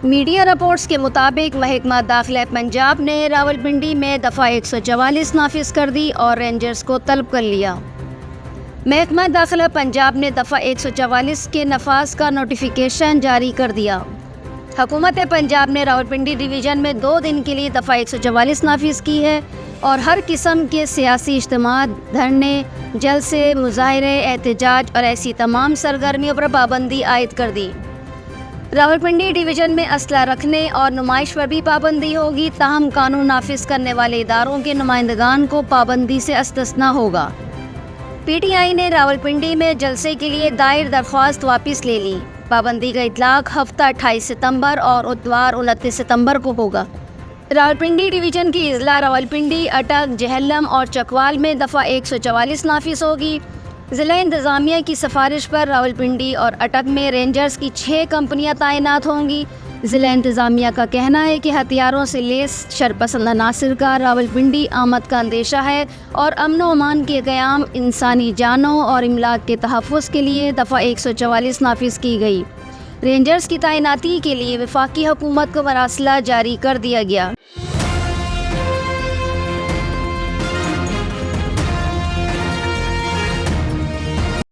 Media reports کے مطابق محکمہ داخلہ پنجاب نے راولپنڈی میں دفعہ 144 نافذ کر دی اور رینجرز کو طلب کر لیا۔ محکمہ داخلہ پنجاب نے دفعہ 144 کے نفاذ کا نوٹیفیکیشن جاری کر دیا۔ حکومت پنجاب نے راولپنڈی ڈویژن میں 2 دن کے لیے دفعہ 144 نافذ کی ہے اور ہر قسم کے سیاسی اجتماعات، دھرنے، جلسے، مظاہرے، احتجاج اور ایسی تمام سرگرمیوں پر پابندی عائد کر دی۔ راولپنڈی ڈویژن میں اسلحہ رکھنے اور نمائش پر بھی پابندی ہوگی، تاہم قانون نافذ کرنے والے اداروں کے نمائندگان کو پابندی سے استثنیٰ ہوگا۔ پی ٹی آئی نے راولپنڈی میں جلسے کے لیے دائر درخواست واپس لے لی۔ پابندی کا اطلاق ہفتہ 28 ستمبر اور اتوار 29 ستمبر کو ہوگا۔ راولپنڈی ڈویژن کی اضلاع راولپنڈی، اٹک، جہلم اور چکوال میں دفعہ 144 نافذ ہوگی۔ ضلع انتظامیہ کی سفارش پر راولپنڈی اور اٹک میں رینجرز کی 6 کمپنیاں تعینات ہوں گی۔ ضلع انتظامیہ کا کہنا ہے کہ ہتھیاروں سے لیس شرپسند عناصر کا راولپنڈی آمد کا اندیشہ ہے اور امن و امان کے قیام، انسانی جانوں اور املاک کے تحفظ کے لیے دفعہ 144 نافذ کی گئی۔ رینجرز کی تعیناتی کے لیے وفاقی حکومت کو مراسلہ جاری کر دیا گیا۔